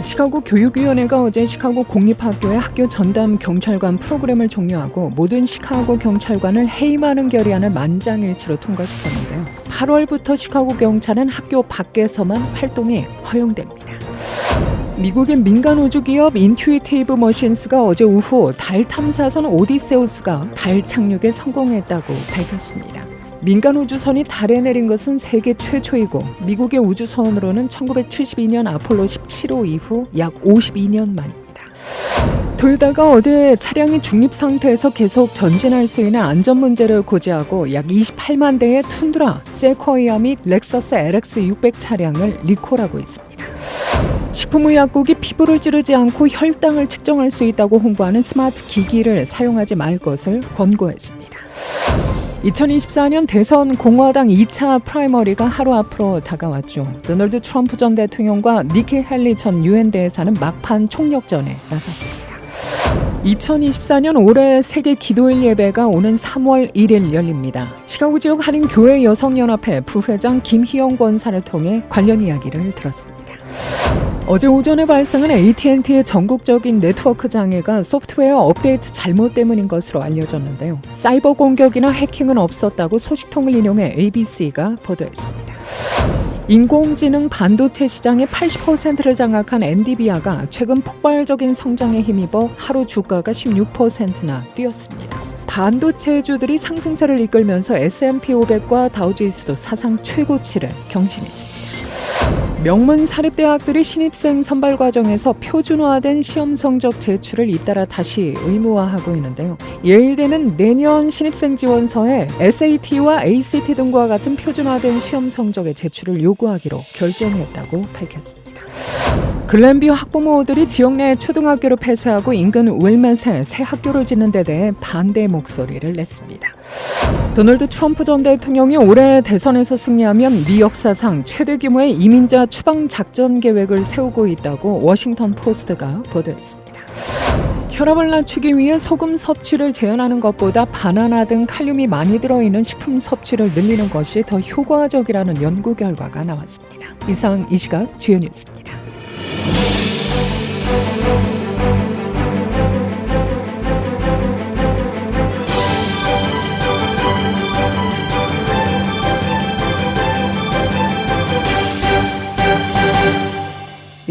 시카고 교육위원회가 어제 시카고 공립학교의 학교 전담 경찰관 프로그램을 종료하고 모든 시카고 경찰관을 해임하는 결의안을 만장일치로 통과시켰는데요. 8월부터 시카고 경찰은 학교 밖에서만 활동이 허용됩니다. 미국의 민간 우주기업 인투이티브 머신스가 어제 오후 달 탐사선 오디세우스가 달 착륙에 성공했다고 밝혔습니다. 민간 우주선이 달에 내린 것은 세계 최초이고 미국의 우주선으로는 1972년 아폴로 17호 이후 약 52년 만입니다. 토요타가 어제 차량이 중립 상태에서 계속 전진할 수 있는 안전 문제를 고지하고 약 28만 대의 툰드라, 세쿼이아 및 렉서스 LX 600 차량을 리콜하고 있습니다. 식품의약국이 피부를 찌르지 않고 혈당을 측정할 수 있다고 홍보하는 스마트 기기를 사용하지 말 것을 권고했습니다. 2024년 대선 공화당 2차 프라이머리가 하루 앞으로 다가왔죠. 도널드 트럼프 전 대통령과 니키 헬리 전 유엔 대사는 막판 총력전에 나섰습니다. 2024년 올해 세계 기도일 예배가 오는 3월 1일 열립니다. 시카고 지역 한인 교회 여성연합회 부회장 김희영 권사를 통해 관련 이야기를 들었습니다. 어제 오전에 발생한 AT&T의 전국적인 네트워크 장애가 소프트웨어 업데이트 잘못 때문인 것으로 알려졌는데요. 사이버 공격이나 해킹은 없었다고 소식통을 인용해 ABC가 보도했습니다. 인공지능 반도체 시장의 80%를 장악한 엔비디아가 최근 폭발적인 성장에 힘입어 하루 주가가 16%나 뛰었습니다. 반도체주들이 상승세를 이끌면서 S&P 500과 다우지수도 사상 최고치를 경신했습니다. 명문 사립대학들이 신입생 선발 과정에서 표준화된 시험 성적 제출을 잇따라 다시 의무화하고 있는데요. 예일대는 내년 신입생 지원서에 SAT와 ACT 등과 같은 표준화된 시험 성적의 제출을 요구하기로 결정했다고 밝혔습니다. 글렌뷰 학부모들이 지역 내 초등학교를 폐쇄하고 인근 윌맷에 새 학교를 짓는 데 대해 반대 목소리를 냈습니다. 도널드 트럼프 전 대통령이 올해 대선에서 승리하면 미 역사상 최대 규모의 이민자 추방 작전 계획을 세우고 있다고 워싱턴 포스트가 보도했습니다. 혈압을 낮추기 위해 소금 섭취를 제한하는 것보다 바나나 등 칼륨이 많이 들어있는 식품 섭취를 늘리는 것이 더 효과적이라는 연구 결과가 나왔습니다. 이상 이 시각 주요 뉴스입니다.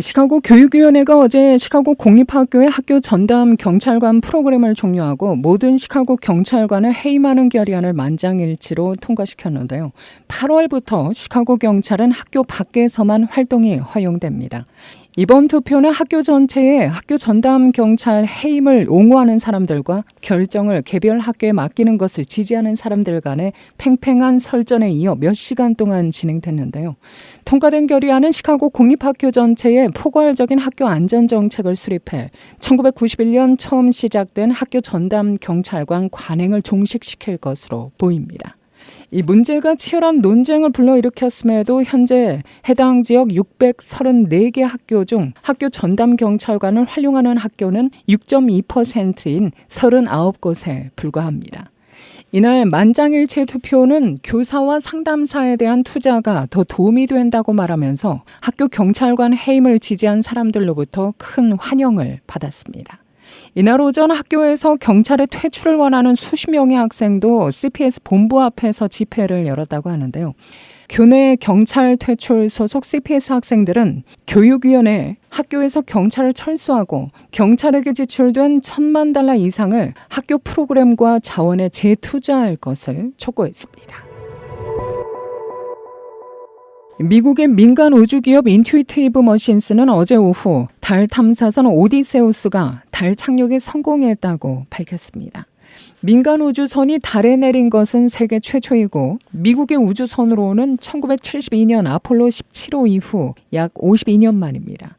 시카고 교육위원회가 어제 시카고 공립학교의 학교 전담 경찰관 프로그램을 종료하고 모든 시카고 경찰관을 해임하는 결의안을 만장일치로 통과시켰는데요. 8월부터 시카고 경찰은 학교 밖에서만 활동이 허용됩니다. 이번 투표는 학교 전체에 학교 전담 경찰 해임을 옹호하는 사람들과 결정을 개별 학교에 맡기는 것을 지지하는 사람들 간의 팽팽한 설전에 이어 몇 시간 동안 진행됐는데요. 통과된 결의안은 시카고 공립학교 전체에 포괄적인 학교 안전정책을 수립해 1991년 처음 시작된 학교 전담 경찰관 관행을 종식시킬 것으로 보입니다. 이 문제가 치열한 논쟁을 불러일으켰음에도 현재 해당 지역 634개 학교 중 학교 전담 경찰관을 활용하는 학교는 6.2%인 39곳에 불과합니다. 이날 만장일치 투표는 교사와 상담사에 대한 투자가 더 도움이 된다고 말하면서 학교 경찰관 해임을 지지한 사람들로부터 큰 환영을 받았습니다. 이날 오전 학교에서 경찰의 퇴출을 원하는 수십 명의 학생도 CPS 본부 앞에서 집회를 열었다고 하는데요. 교내 경찰 퇴출 소속 CPS 학생들은 교육위원회에 학교에서 경찰을 철수하고 경찰에게 지출된 $10,000,000 이상을 학교 프로그램과 자원에 재투자할 것을 촉구했습니다. 미국의 민간 우주기업 인투이티브 머신스는 어제 오후 달 탐사선 오디세우스가 달 착륙에 성공했다고 밝혔습니다. 민간 우주선이 달에 내린 것은 세계 최초이고 미국의 우주선으로는 1972년 아폴로 17호 이후 약 52년 만입니다.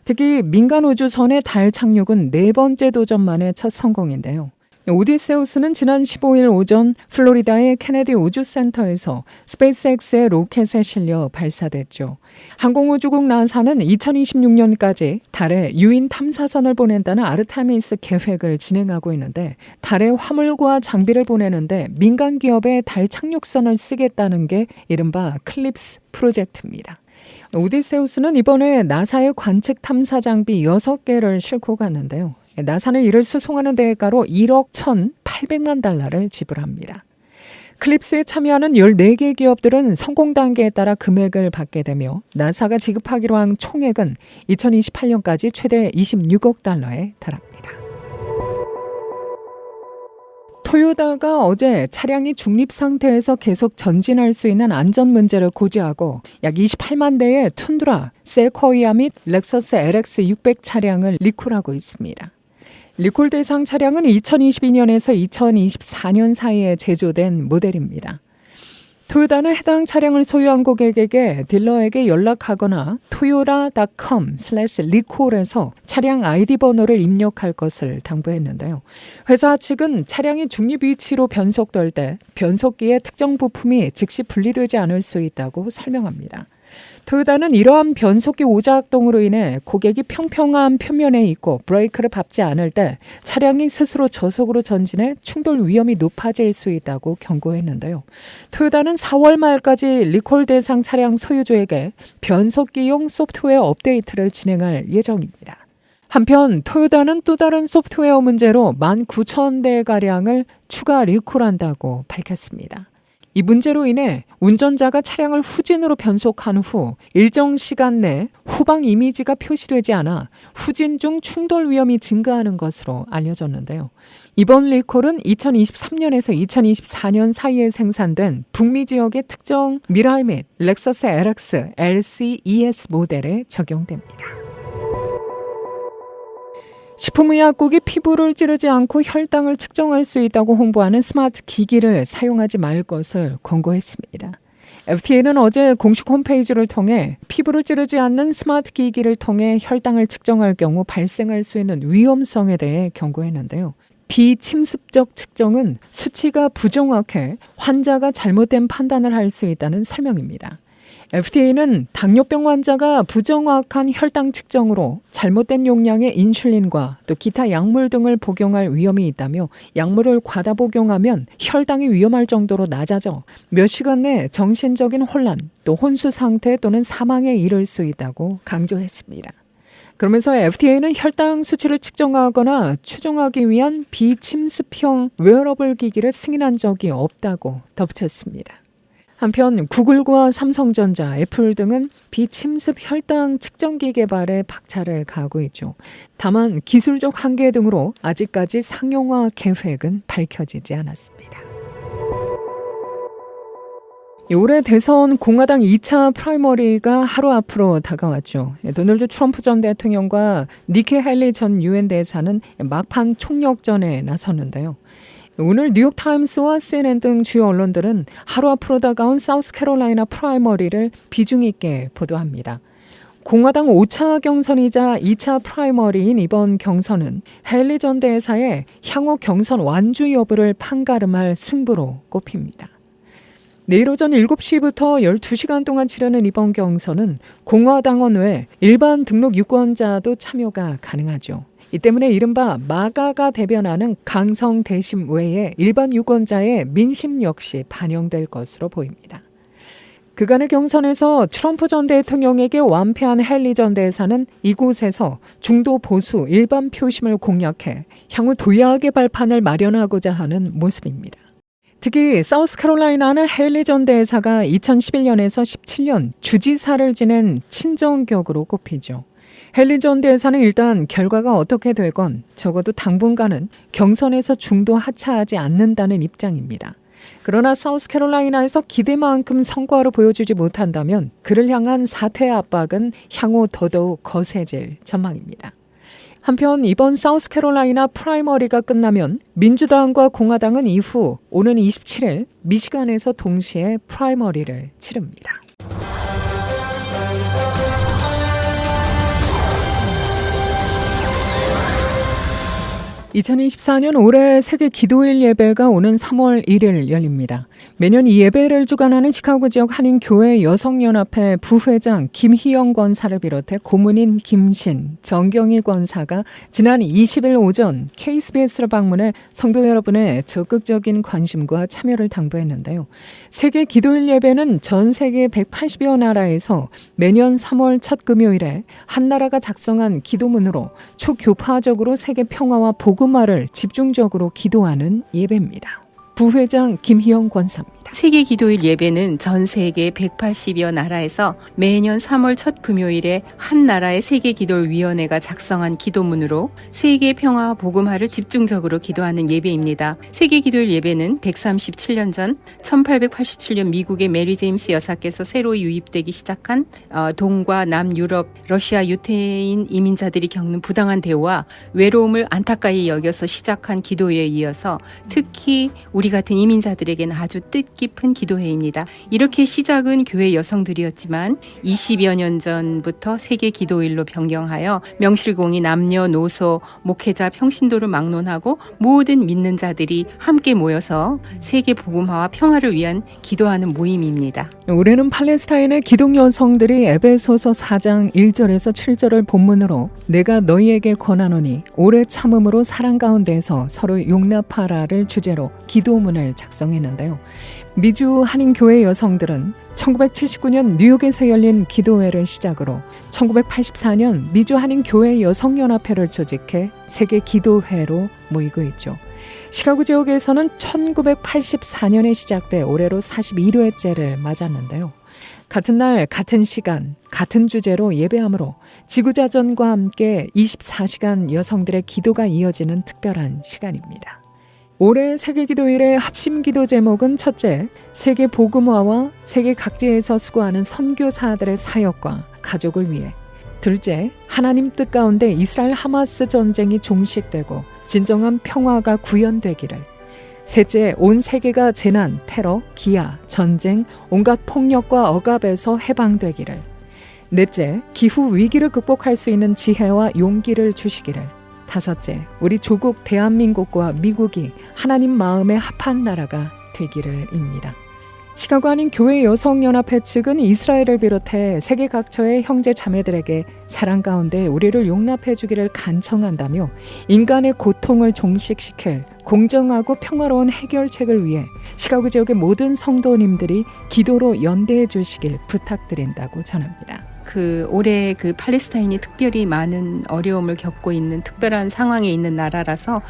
특히 민간 우주선의 달 착륙은 4번째 도전 만의 첫 성공인데요. 오디세우스는 지난 15일 오전 플로리다의 케네디 우주센터에서 스페이스X의 로켓에 실려 발사됐죠. 항공우주국 나사는 2026년까지 달에 유인 탐사선을 보낸다는 아르테미스 계획을 진행하고 있는데 달에 화물과 장비를 보내는데 민간 기업의 달 착륙선을 쓰겠다는 게 이른바 클립스 프로젝트입니다. 오디세우스는 이번에 나사의 관측 탐사 장비 6개를 싣고 갔는데요. 나사는 이를 수송하는 대가로 1억 1,800만 달러를 지불합니다. 클립스에 참여하는 14개 기업들은 성공 단계에 따라 금액을 받게 되며 나사가 지급하기로 한 총액은 2028년까지 최대 26억 달러에 달합니다. 토요타가 어제 차량이 중립 상태에서 계속 전진할 수 있는 안전 문제를 고지하고 약 28만 대의 툰드라, 세코이아 및 렉서스 LX 600 차량을 리콜하고 있습니다. 리콜 대상 차량은 2022년에서 2024년 사이에 제조된 모델입니다. 토요타는 해당 차량을 소유한 고객에게 딜러에게 연락하거나 toyota.com/recall에서 차량 아이디 번호를 입력할 것을 당부했는데요. 회사 측은 차량이 중립 위치로 변속될 때 변속기의 특정 부품이 즉시 분리되지 않을 수 있다고 설명합니다. 토요타는 이러한 변속기 오작동으로 인해 고객이 평평한 표면에 있고 브레이크를 밟지 않을 때 차량이 스스로 저속으로 전진해 충돌 위험이 높아질 수 있다고 경고했는데요. 토요타는 4월 말까지 리콜 대상 차량 소유주에게 변속기용 소프트웨어 업데이트를 진행할 예정입니다. 한편 토요타는 또 다른 소프트웨어 문제로 19,000대가량을 추가 리콜한다고 밝혔습니다. 이 문제로 인해 운전자가 차량을 후진으로 변속한 후 일정 시간 내 후방 이미지가 표시되지 않아 후진 중 충돌 위험이 증가하는 것으로 알려졌는데요. 이번 리콜은 2023년에서 2024년 사이에 생산된 북미 지역의 특정 미라이 및 렉서스 LX, LCES 모델에 적용됩니다. 식품의약국이 피부를 찌르지 않고 혈당을 측정할 수 있다고 홍보하는 스마트 기기를 사용하지 말 것을 권고했습니다. FDA는 어제 공식 홈페이지를 통해 피부를 찌르지 않는 스마트 기기를 통해 혈당을 측정할 경우 발생할 수 있는 위험성에 대해 경고했는데요. 비침습적 측정은 수치가 부정확해 환자가 잘못된 판단을 할 수 있다는 설명입니다. FDA는 당뇨병 환자가 부정확한 혈당 측정으로 잘못된 용량의 인슐린과 또 기타 약물 등을 복용할 위험이 있다며 약물을 과다 복용하면 혈당이 위험할 정도로 낮아져 몇 시간 내 정신적인 혼란, 또 혼수 상태 또는 사망에 이를 수 있다고 강조했습니다. 그러면서 FDA는 혈당 수치를 측정하거나 추정하기 위한 비침습형 웨어러블 기기를 승인한 적이 없다고 덧붙였습니다. 한편 구글과 삼성전자, 애플 등은 비침습 혈당 측정기 개발에 박차를 가하고 있죠. 다만 기술적 한계 등으로 아직까지 상용화 계획은 밝혀지지 않았습니다. 올해 대선 공화당 2차 프라이머리가 하루 앞으로 다가왔죠. 도널드 트럼프 전 대통령과 니키 헬리 전 유엔 대사는 막판 총력전에 나섰는데요. 오늘 뉴욕타임스와 CNN 등 주요 언론들은 하루 앞으로 다가온 사우스캐롤라이나 프라이머리를 비중 있게 보도합니다. 공화당 5차 경선이자 2차 프라이머리인 이번 경선은 헬리 전 대사의 향후 경선 완주 여부를 판가름할 승부로 꼽힙니다. 내일 오전 7시부터 12시간 동안 치르는 이번 경선은 공화당원 외 일반 등록 유권자도 참여가 가능하죠. 이 때문에 이른바 마가가 대변하는 강성 대심 외에 일반 유권자의 민심 역시 반영될 것으로 보입니다. 그간의 경선에서 트럼프 전 대통령에게 완패한 헬리 전 대사는 이곳에서 중도 보수 일반 표심을 공략해 향후 도약의 발판을 마련하고자 하는 모습입니다. 특히 사우스캐롤라이나는 헬리 전 대사가 2011년에서 17년 주지사를 지낸 친정격으로 꼽히죠. 헬리 전 대사는 일단 결과가 어떻게 되건 적어도 당분간은 경선에서 중도 하차하지 않는다는 입장입니다. 그러나 사우스캐롤라이나에서 기대만큼 성과를 보여주지 못한다면 그를 향한 사퇴 압박은 향후 더더욱 거세질 전망입니다. 한편 이번 사우스캐롤라이나 프라이머리가 끝나면 민주당과 공화당은 이후 오는 27일 미시간에서 동시에 프라이머리를 치릅니다. 2024년 올해 세계 기도일 예배가 오는 3월 1일 열립니다. 매년 이 예배를 주관하는 시카고 지역 한인교회 여성연합회 부회장 김희영 권사를 비롯해 고문인 김신, 정경희 권사가 지난 20일 오전 KBS를 방문해 성도 여러분의 적극적인 관심과 참여를 당부했는데요. 세계 기도일 예배는 전 세계 180여 나라에서 매년 3월 첫 금요일에 한 나라가 작성한 기도문으로 초교파적으로 세계 평화와 복음화를 집중적으로 기도하는 예배입니다. 부회장 김희영 권사입니다. 세계 기도일 예배는 전 세계 180여 나라에서 매년 3월 첫 금요일에 한 나라의 세계 기도위원회가 작성한 기도문으로 세계 평화와 복음화를 집중적으로 기도하는 예배입니다. 세계 기도일 예배는 137년 전 1887년 미국의 메리 제임스 여사께서 새로 유입되기 시작한 동과 남유럽, 러시아 유태인 이민자들이 겪는 부당한 대우와 외로움을 안타까이 여겨서 시작한 기도회에 이어서 특히 우리 같은 이민자들에게는 아주 뜻깊은 기도회입니다. 이렇게 시작은 교회 여성들이었지만 20여 년 전부터 세계 기도일로 변경하여 명실공히 남녀노소, 목회자, 평신도를 막론하고 모든 믿는 자들이 함께 모여서 세계 복음화와 평화를 위한 기도하는 모임입니다. 올해는 팔레스타인의 기독 여성들이 에베소서 4장 1절에서 7절을 본문으로 내가 너희에게 권하노니 오래 참음으로 사랑 가운데서 서로 용납하라를 주제로 기도문을 작성했는데요. 미주 한인교회 여성들은 1979년 뉴욕에서 열린 기도회를 시작으로 1984년 미주 한인교회 여성연합회를 조직해 세계 기도회로 모이고 있죠. 시카고 지역에서는 1984년에 시작돼 올해로 41회째를 맞았는데요. 같은 날, 같은 시간, 같은 주제로 예배함으로 지구자전과 함께 24시간 여성들의 기도가 이어지는 특별한 시간입니다. 올해 세계기도일의 합심기도 제목은 첫째, 세계 복음화와 세계 각지에서 수고하는 선교사들의 사역과 가족을 위해, 둘째, 하나님 뜻 가운데 이스라엘 하마스 전쟁이 종식되고 진정한 평화가 구현되기를, 셋째, 온 세계가 재난, 테러, 기아, 전쟁, 온갖 폭력과 억압에서 해방되기를, 넷째, 기후 위기를 극복할 수 있는 지혜와 용기를 주시기를, 다섯째, 우리 조국 대한민국과 미국이 하나님 마음에 합한 나라가 되기를입니다. 시카고 한인 교회 여성연합회 측은 이스라엘을 비롯해 세계 각처의 형제 자매들에게 사랑 가운데 우리를 용납해 주기를 간청한다며 인간의 고통을 종식시킬 공정하고 평화로운 해결책을 위해 시카고 지역의 모든 성도님들이 기도로 연대해 주시길 부탁드린다고 전합니다. 올해 팔레스타인이 특별히 많은 어려움을 겪고 있는 특별한 상황에 있는 나라라서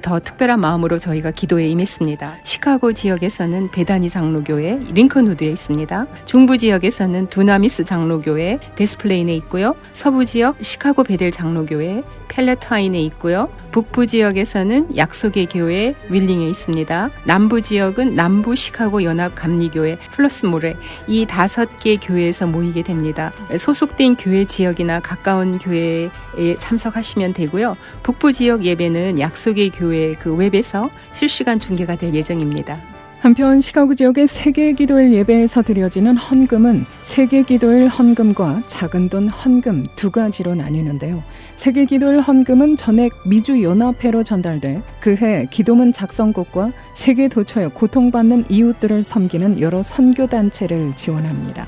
더 특별한 마음으로 저희가 기도에 임했습니다. 시카고 지역에서는 베다니 장로교회 링컨우드에 있습니다. 중부 지역에서는 두나미스 장로교회 데스플레인에 있고요. 서부 지역 시카고 베델 장로교회 펠레타인에 있고요. 북부 지역에서는 약속의 교회 윌링에 있습니다. 남부 지역은 남부 시카고 연합 감리교회 플러스몰에 이 5개 교회에서 모이게 됩니다. 소속된 교회 지역이나 가까운 교회에 참석하시면 되고요. 북부 지역 예배는 약속의 교회 웹에서 실시간 중계가 될 예정입니다. 한편 시카고 지역의 세계 기도일 예배에서 드려지는 헌금은 세계 기도일 헌금과 작은 돈 헌금 두 가지로 나뉘는데요. 세계 기도일 헌금은 전액 미주 연합회로 전달돼 그해 기도문 작성국과 세계 도처에 고통받는 이웃들을 섬기는 여러 선교단체를 지원합니다.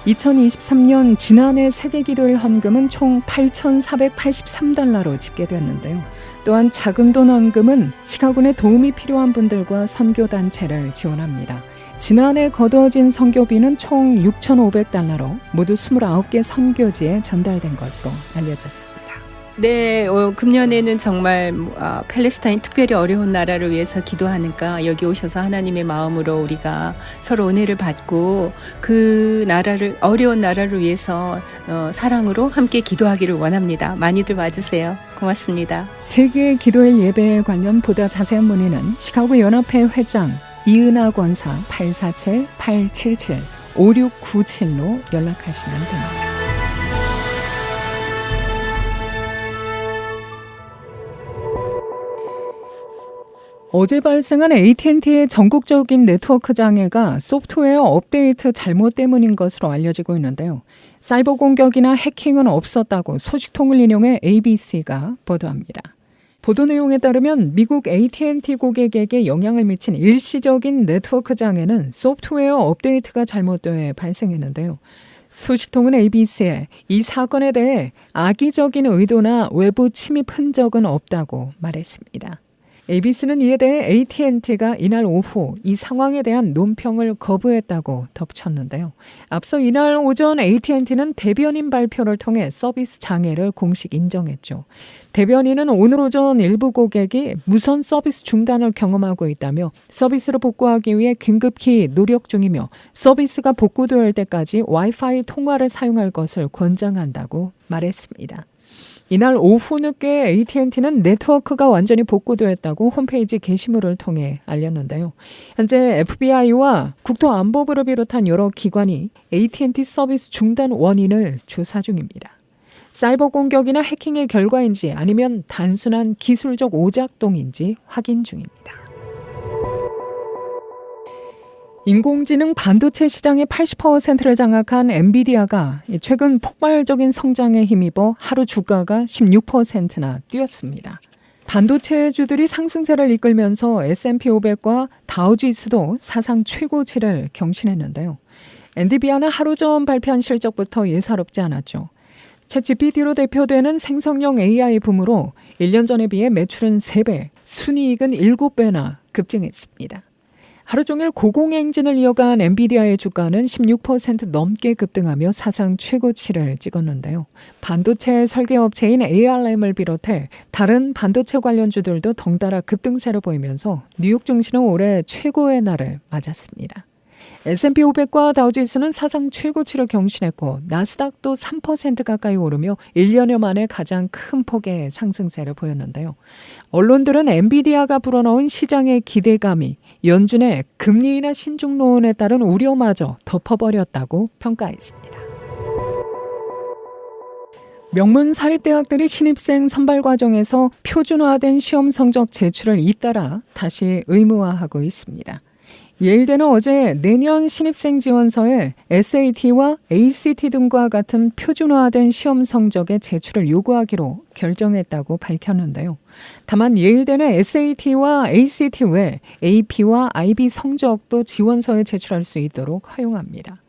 2023년 지난해 세계 기도일 헌금은 총 8,483달러로 집계됐는데요. 또한 작은 돈 헌금은 시카고에 도움이 필요한 분들과 선교단체를 지원합니다. 지난해 거두어진 선교비는 총 6,500달러로 모두 29개 선교지에 전달된 것으로 알려졌습니다. 네, 금년에는 정말 팔레스타인 특별히 어려운 나라를 위해서 기도하니까 여기 오셔서 하나님의 마음으로 우리가 서로 은혜를 받고 그 나라를 어려운 나라를 위해서 사랑으로 함께 기도하기를 원합니다. 많이들 와주세요. 고맙습니다. 세계 기도일 예배에 관련 보다 자세한 문의는 시카고 연합회 회장 이은하 권사 847-877-5697로 연락하시면 됩니다. 어제 발생한 AT&T의 전국적인 네트워크 장애가 소프트웨어 업데이트 잘못 때문인 것으로 알려지고 있는데요. 사이버 공격이나 해킹은 없었다고 소식통을 인용해 ABC가 보도합니다. 보도 내용에 따르면 미국 AT&T 고객에게 영향을 미친 일시적인 네트워크 장애는 소프트웨어 업데이트가 잘못돼 발생했는데요. 소식통은 ABC에 이 사건에 대해 악의적인 의도나 외부 침입 흔적은 없다고 말했습니다. ABC는 이에 대해 AT&T가 이날 오후 이 상황에 대한 논평을 거부했다고 덧붙였는데요. 앞서 이날 오전 AT&T는 대변인 발표를 통해 서비스 장애를 공식 인정했죠. 대변인은 오늘 오전 일부 고객이 무선 서비스 중단을 경험하고 있다며 서비스를 복구하기 위해 긴급히 노력 중이며 서비스가 복구될 때까지 와이파이 통화를 사용할 것을 권장한다고 말했습니다. 이날 오후 늦게 AT&T는 네트워크가 완전히 복구되었다고 홈페이지 게시물을 통해 알렸는데요. 현재 FBI와 국토안보부를 비롯한 여러 기관이 AT&T 서비스 중단 원인을 조사 중입니다. 사이버 공격이나 해킹의 결과인지 아니면 단순한 기술적 오작동인지 확인 중입니다. 인공지능 반도체 시장의 80%를 장악한 엔비디아가 최근 폭발적인 성장에 힘입어 하루 주가가 16%나 뛰었습니다. 반도체주들이 상승세를 이끌면서 S&P 500과 다우지수도 사상 최고치를 경신했는데요. 엔비디아는 하루 전 발표한 실적부터 예사롭지 않았죠. 챗GPT로 대표되는 생성형 AI 붐으로 1년 전에 비해 매출은 3배, 순이익은 7배나 급증했습니다. 하루 종일 고공행진을 이어간 엔비디아의 주가는 16% 넘게 급등하며 사상 최고치를 찍었는데요. 반도체 설계업체인 ARM을 비롯해 다른 반도체 관련주들도 덩달아 급등세를 보이면서 뉴욕 증시는 올해 최고의 날을 맞았습니다. S&P 500과 다우지수는 사상 최고치를 경신했고 나스닥도 3% 가까이 오르며 1년여 만에 가장 큰 폭의 상승세를 보였는데요. 언론들은 엔비디아가 불어넣은 시장의 기대감이 연준의 금리 인하 신중론에 따른 우려마저 덮어버렸다고 평가했습니다. 명문 사립대학들이 신입생 선발 과정에서 표준화된 시험 성적 제출을 잇따라 다시 의무화하고 있습니다. 예일대는 어제 내년 신입생 지원서에 SAT와 ACT 등과 같은 표준화된 시험 성적의 제출을 요구하기로 결정했다고 밝혔는데요. 다만 예일대는 SAT와 ACT 외 AP와 IB 성적도 지원서에 제출할 수 있도록 허용합니다.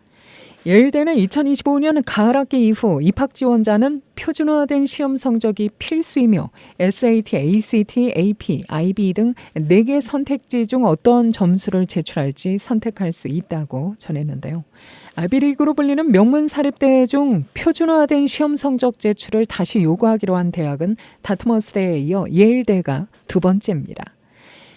예일대는 2025년 가을학기 이후 입학 지원자는 표준화된 시험 성적이 필수이며 SAT, ACT, AP, IB 등 4개 선택지 중 어떤 점수를 제출할지 선택할 수 있다고 전했는데요. 아이비리그로 불리는 명문 사립대 중 표준화된 시험 성적 제출을 다시 요구하기로 한 대학은 다트머스대에 이어 예일대가 두 번째입니다.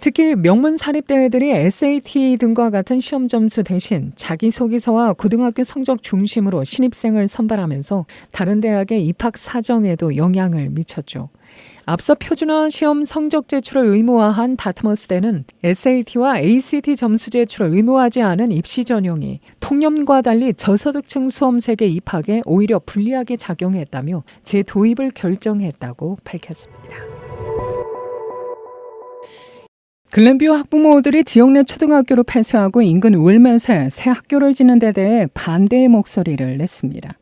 특히 명문 사립대회들이 SAT 등과 같은 시험 점수 대신 자기소개서와 고등학교 성적 중심으로 신입생을 선발하면서 다른 대학의 입학 사정에도 영향을 미쳤죠. 앞서 표준화 시험 성적 제출을 의무화한 다트머스대는 SAT와 ACT 점수 제출을 의무화하지 않은 입시 전형이 통념과 달리 저소득층 수험생의 입학에 오히려 불리하게 작용했다며 재도입을 결정했다고 밝혔습니다. 글렌뷰 학부모들이 지역 내 초등학교를 폐쇄하고 인근 울맷에 새 학교를 짓는 데 대해 반대의 목소리를 냈습니다.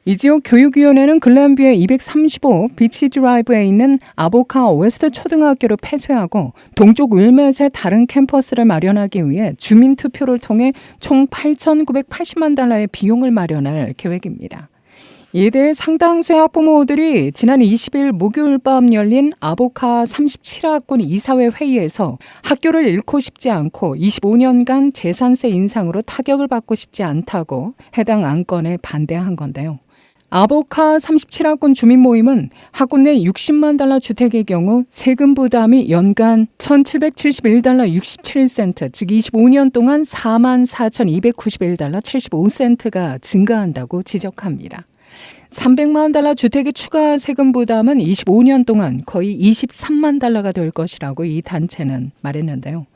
이 지역 교육위원회는 글렌뷰의 235 비치 드라이브에 있는 아보카 웨스트 초등학교를 폐쇄하고 동쪽 울맷에 다른 캠퍼스를 마련하기 위해 주민투표를 통해 총 8,980만 달러의 비용을 마련할 계획입니다. 이에 대해 상당수의 학부모들이 지난 20일 목요일 밤 열린 아보카 37학군 이사회 회의에서 학교를 잃고 싶지 않고 25년간 재산세 인상으로 타격을 받고 싶지 않다고 해당 안건에 반대한 건데요. 아보카 37학군 주민 모임은 학군 내 60만 달러 주택의 경우 세금 부담이 연간 1,771달러 67센트, 즉 25년 동안 44,291달러 75센트가 증가한다고 지적합니다. 300만 달러 주택의 추가 세금 부담은 25년 동안 거의 23만 달러가 될 것이라고 이 단체는 말했는데요.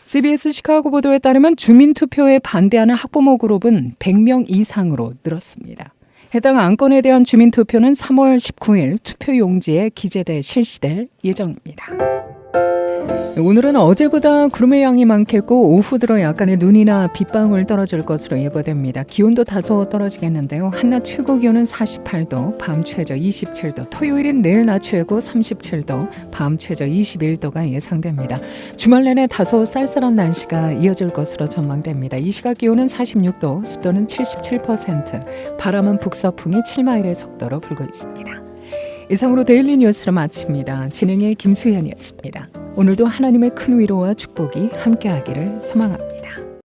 CBS 시카고 보도에 따르면 주민투표에 반대하는 학부모 그룹은 100명 이상으로 늘었습니다. 해당 안건에 대한 주민투표는 3월 19일 투표용지에 기재돼 실시될 예정입니다. 오늘은 어제보다 구름의 양이 많겠고 오후 들어 약간의 눈이나 빗방울 떨어질 것으로 예보됩니다. 기온도 다소 떨어지겠는데요. 한낮 최고 기온은 48도, 밤 최저 27도, 토요일인 내일 낮 최고 37도, 밤 최저 21도가 예상됩니다. 주말 내내 다소 쌀쌀한 날씨가 이어질 것으로 전망됩니다. 이 시각 기온은 46도, 습도는 77%, 바람은 북서풍이 7마일의 속도로 불고 있습니다. 이상으로 데일리 뉴스를 마칩니다. 진행의 김수현이었습니다. 오늘도 하나님의 큰 위로와 축복이 함께하기를 소망합니다.